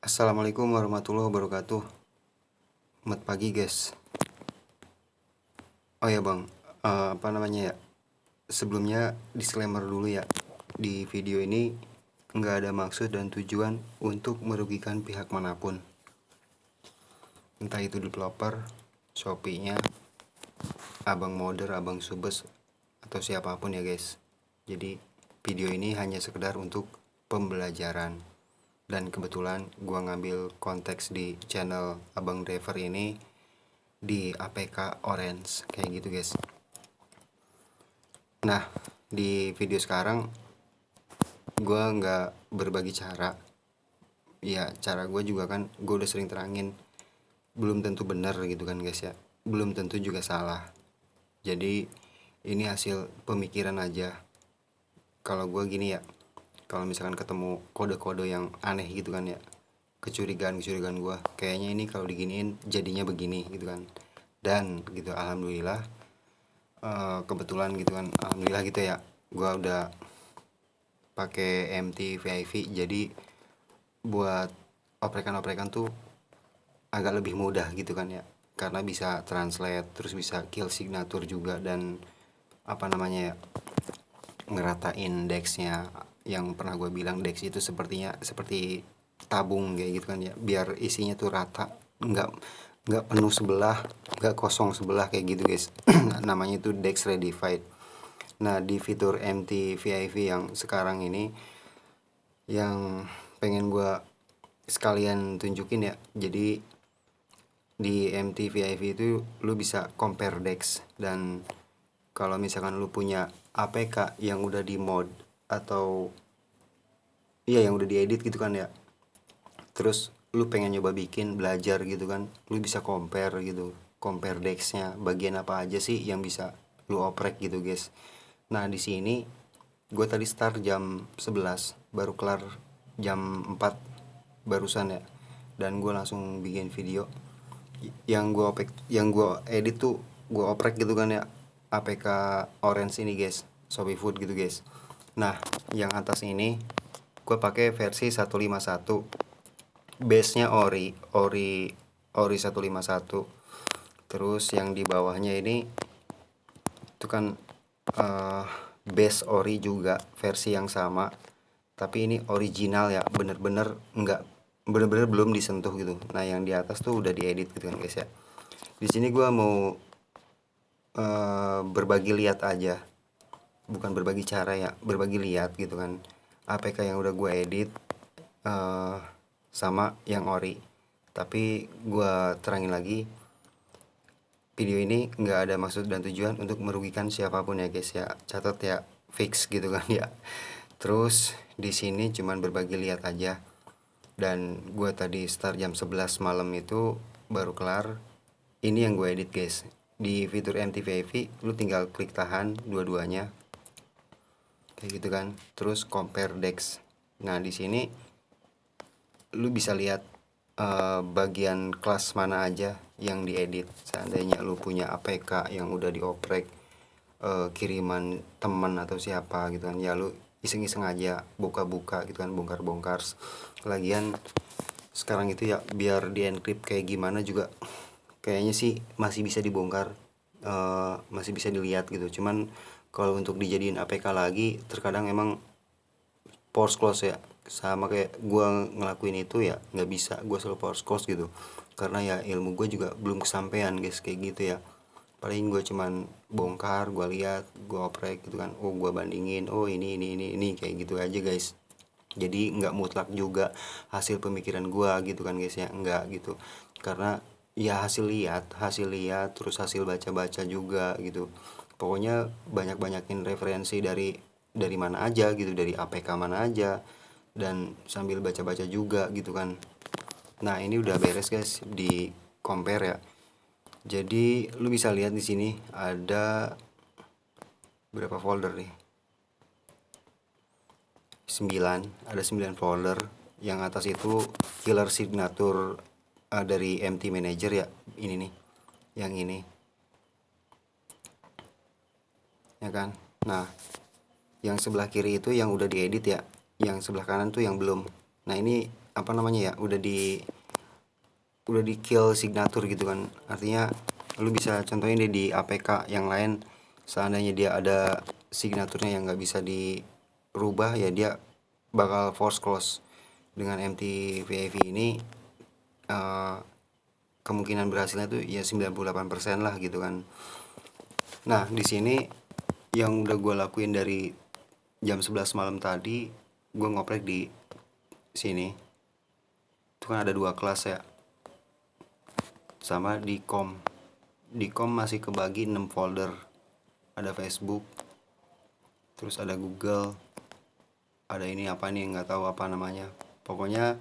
Assalamualaikum warahmatullahi wabarakatuh. Selamat pagi guys. Oh ya bang, apa namanya ya? Sebelumnya disclaimer dulu ya. Di video ini nggak ada maksud dan tujuan untuk merugikan pihak manapun. Entah itu developer, Shopee-nya, abang modder, abang subes, atau siapapun ya guys. Jadi video ini hanya sekedar untuk pembelajaran. Dan kebetulan gua ngambil konteks di channel abang driver ini di APK Orange kayak gitu guys. Nah, di video sekarang gue nggak berbagi cara. Ya cara gue juga kan gue udah sering terangin, belum tentu benar gitu kan guys ya, belum tentu juga salah. Jadi ini hasil pemikiran aja. Kalau gue gini ya, kalau misalkan ketemu kode-kode yang aneh gitu kan ya, kecurigaan gue kayaknya ini kalau diginiin jadinya begini gitu kan. Dan gitu alhamdulillah, kebetulan gitu kan, alhamdulillah gitu ya, gue udah pakai MT VIP, jadi buat oprekan-oprekan tuh agak lebih mudah gitu kan ya, karena bisa translate, terus bisa kill signature juga, dan apa namanya ya, ngeratain dexnya. Yang pernah gue bilang dex itu sepertinya seperti tabung kayak gitu kan ya, biar isinya tuh rata, nggak nggak penuh sebelah, nggak kosong sebelah kayak gitu guys. Namanya itu dex redified. Nah di fitur MT VIP yang sekarang ini, yang pengen gue sekalian tunjukin ya, jadi di MT VIP itu lu bisa compare dex. Dan kalau misalkan lu punya APK yang udah di mod, atau iya yang udah diedit gitu kan ya, terus lu pengen nyoba bikin belajar gitu kan, lu bisa compare gitu, compare dexnya bagian apa aja sih yang bisa lu oprek gitu guys. Nah di sini gue tadi start jam 11, baru kelar jam 4 barusan ya, dan gue langsung bikin video. Yang gue edit tuh gue oprek gitu kan ya, APK Orange ini guys, Shopee Food gitu guys. Nah yang atas ini gue pakai versi 151, base nya ori 151. Terus yang di bawahnya ini itu kan base ori juga, versi yang sama, tapi ini original ya, bener-bener nggak, bener-bener belum disentuh gitu. Nah yang di atas tuh udah diedit gitu kan guys ya. Di sini gue mau berbagi lihat aja, bukan berbagi cara ya, berbagi lihat gitu kan, APK yang udah gue edit sama yang ori. Tapi gue terangin lagi, video ini nggak ada maksud dan tujuan untuk merugikan siapapun ya guys ya, catat ya, fix gitu kan ya. Terus di sini cuman berbagi lihat aja. Dan gue tadi start jam 11 malam itu baru kelar. Ini yang gue edit guys. Di fitur MTVIV lu tinggal klik tahan dua-duanya kayak gitu kan, terus compare dex. Nah di sini lu bisa lihat bagian kelas mana aja yang diedit. Seandainya lu punya APK yang udah dioprek, kiriman teman atau siapa gitu kan ya, lu iseng-iseng aja buka-buka gitu kan, bongkar-bongkar. Lagian sekarang itu ya, biar di encrypt kayak gimana juga kayaknya sih masih bisa dibongkar, masih bisa dilihat gitu. Cuman kalau untuk dijadiin APK lagi, terkadang emang force close ya, sama kayak gue ngelakuin itu ya, nggak bisa gue selalu force close gitu, karena ya ilmu gue juga belum kesampaian guys kayak gitu ya. Paling gue cuman bongkar, gue lihat, gue oprek gitu kan, oh gue bandingin, oh ini kayak gitu aja guys. Jadi nggak mutlak juga hasil pemikiran gue gitu kan guys ya, nggak gitu. Karena ya hasil lihat terus hasil baca-baca juga gitu. Pokoknya banyak-banyakin referensi dari mana aja gitu, dari APK mana aja, dan sambil baca-baca juga gitu kan. Nah ini udah beres guys di compare ya. Jadi lu bisa lihat di sini ada berapa folder nih? 9, ada 9 folder. Yang atas itu killer signature dari MT Manager ya, ini nih, yang ini ya kan. Nah yang sebelah kiri itu yang udah diedit ya, yang sebelah kanan tuh yang belum. Nah ini apa namanya ya, udah di kill signature gitu kan. Artinya lu bisa contohin deh di APK yang lain, seandainya dia ada signaturnya yang nggak bisa dirubah ya, dia bakal force close. Dengan MT-VAV ini eh, kemungkinan berhasilnya tuh ya 98% lah gitu kan. Nah di sini yang udah gue lakuin dari jam 11 malam tadi, gue ngoprek di sini. Itu kan ada dua kelas ya, sama di kom masih kebagi 6 folder. Ada Facebook, terus ada Google, ada ini apa nih nggak tahu apa namanya. Pokoknya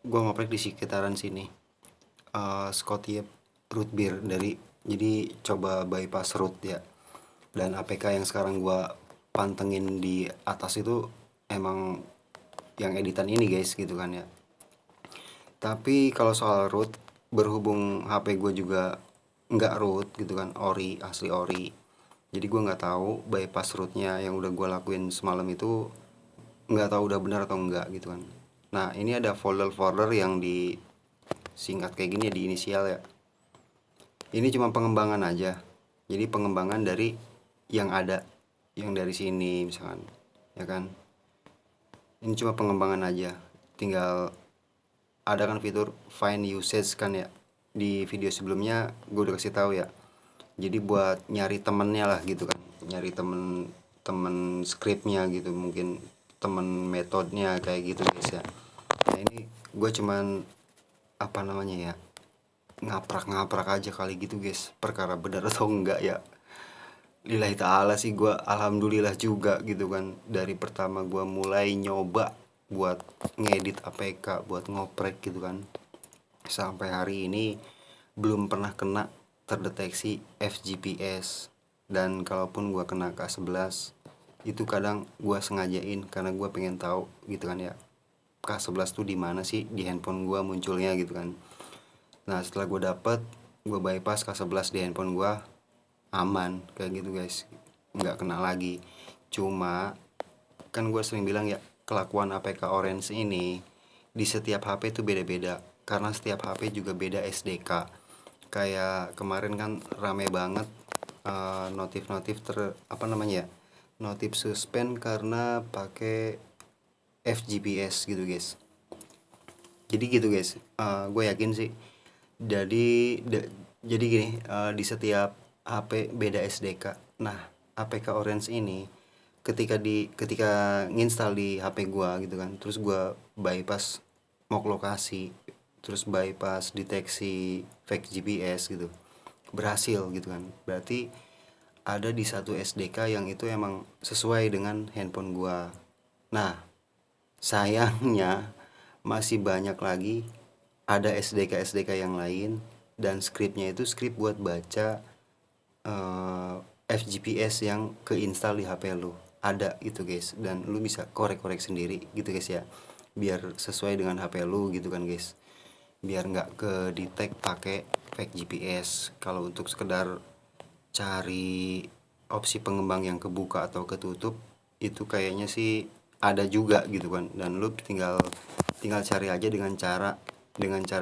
gue ngoprek di sekitaran sini. Scottiep root beer dari, jadi coba bypass root ya. Dan APK yang sekarang gue pantengin di atas itu emang yang editan ini guys gitu kan ya. Tapi kalau soal root, berhubung HP gue juga nggak root gitu kan, ori, asli ori, jadi gue nggak tahu bypass rootnya yang udah gue lakuin semalam itu nggak tahu udah benar atau enggak gitu kan. Nah ini ada folder-folder yang disingkat kayak gini ya, di inisial ya. Ini cuma pengembangan aja, jadi pengembangan dari yang ada, yang dari sini misalkan, ya kan. Ini cuma pengembangan aja, tinggal ada kan fitur find usage kan ya, di video sebelumnya gue udah kasih tahu ya. Jadi buat nyari temennya lah gitu kan, nyari temen temen scriptnya gitu, mungkin temen metodenya kayak gitu guys ya. Nah ini gue cuman apa namanya ya, ngaprak-ngaprak aja kali gitu guys, perkara bener atau enggak ya lillahi ta'ala sih. Gue alhamdulillah juga gitu kan, dari pertama gue mulai nyoba buat ngedit APK, buat ngoprek gitu kan, sampai hari ini belum pernah kena terdeteksi FGPS. Dan kalaupun gue kena K11, itu kadang gue sengajain karena gue pengen tahu gitu kan ya, K11 tuh di mana sih di handphone gue munculnya gitu kan. Nah setelah gue dapet, gue bypass K11 di handphone gue, aman kayak gitu guys, nggak kena lagi. Cuma kan gue sering bilang ya, kelakuan APK Orange ini di setiap HP itu beda-beda, karena setiap HP juga beda SDK. Kayak kemarin kan rame banget notif-notif apa namanya ya, notif suspend karena pakai FGPS gitu guys. Jadi gitu guys, gue yakin sih. Jadi gini, di setiap HP beda SDK. Nah APK Orange ini ketika nginstal di HP gua gitu kan, terus gua bypass mock lokasi, terus bypass deteksi fake GPS gitu, berhasil gitu kan. Berarti ada di satu SDK yang itu emang sesuai dengan handphone gua. Nah sayangnya masih banyak lagi ada SDK-SDK yang lain, dan scriptnya itu script buat baca FGPS yang keinstal di HP lu. Ada itu guys, dan lu bisa korek-korek sendiri gitu guys ya, biar sesuai dengan HP lu gitu kan guys, biar nggak ke detect pakai fake GPS. Kalau untuk sekedar cari opsi pengembang yang kebuka atau ketutup, itu kayaknya sih ada juga gitu kan, dan lu tinggal tinggal cari aja dengan cara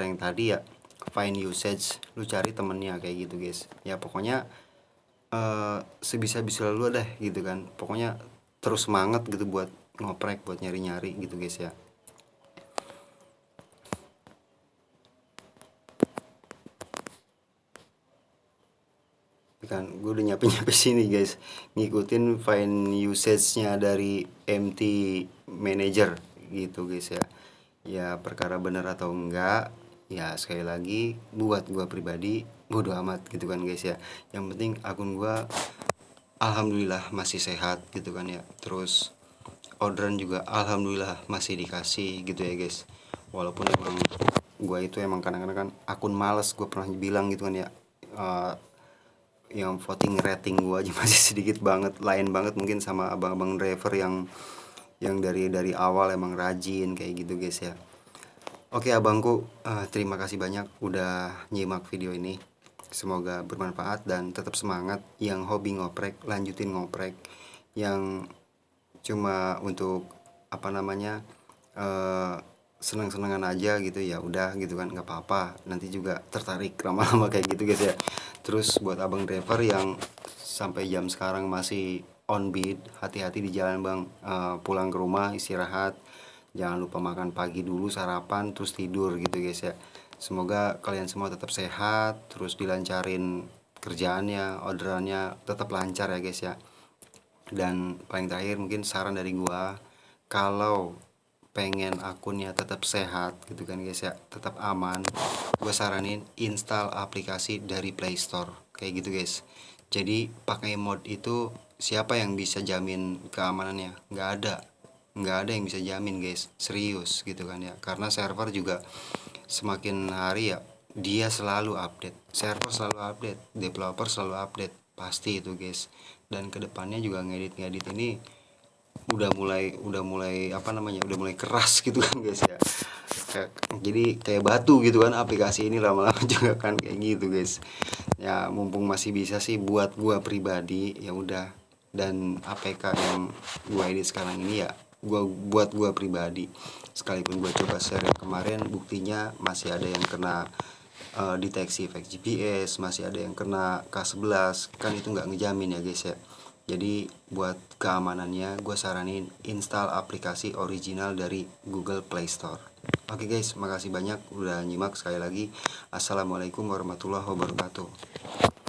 yang tadi ya, find usage, lu cari temennya kayak gitu guys ya. Pokoknya sebisa-bisa lu deh gitu kan, pokoknya terus semangat gitu buat ngoprek, buat nyari-nyari gitu guys ya. Kan gue udah nyampe sini guys, ngikutin find usage-nya dari MT manager gitu guys ya. Ya perkara benar atau enggak ya, sekali lagi buat gue pribadi bodo amat gitu kan guys ya. Yang penting akun gue alhamdulillah masih sehat gitu kan ya. Terus orderan juga alhamdulillah masih dikasih gitu ya guys. Walaupun emang gue itu emang kadang-kadang kan akun males, gue pernah bilang gitu kan ya. Eh, yang voting rating gue aja masih sedikit banget, lain banget mungkin sama abang-abang driver yang dari awal emang rajin kayak gitu guys ya. Oke abangku, terima kasih banyak udah nyimak video ini. Semoga bermanfaat dan tetap semangat. Yang hobi ngoprek lanjutin ngoprek, yang cuma untuk apa namanya, senang-senangan aja gitu, ya udah gitu kan, nggak apa-apa, nanti juga tertarik lama-lama kayak gitu guys ya. Terus buat abang driver yang sampai jam sekarang masih on beat, hati-hati di jalan bang. Pulang ke rumah istirahat, jangan lupa makan pagi dulu, sarapan, terus tidur gitu guys ya. Semoga kalian semua tetap sehat, terus dilancarin kerjaannya, orderannya tetap lancar ya guys ya. Dan paling terakhir mungkin saran dari gua, kalau pengen akunnya tetap sehat gitu kan guys ya, tetap aman, gue saranin install aplikasi dari Play Store kayak gitu guys. Jadi pakai mod itu, siapa yang bisa jamin keamanannya? Nggak ada yang bisa jamin guys, serius gitu kan ya, karena server juga semakin hari ya dia selalu update, server selalu update, developer selalu update, pasti itu guys. Dan kedepannya juga ngedit-ngedit ini udah mulai apa namanya, udah mulai keras gitu kan guys ya. Jadi kayak batu gitu kan aplikasi ini lama-lama juga kan kayak gitu guys. Ya mumpung masih bisa sih buat gua pribadi, ya udah. Dan APK yang gua edit sekarang ini ya gua pribadi. Sekalipun gua coba share yang kemarin, buktinya masih ada yang kena deteksi fake GPS, masih ada yang kena K11, kan itu nggak ngejamin ya guys ya. Jadi buat keamanannya gue saranin install aplikasi original dari Google Play Store. Oke guys, makasih banyak udah nyimak. Sekali lagi, assalamualaikum warahmatullahi wabarakatuh.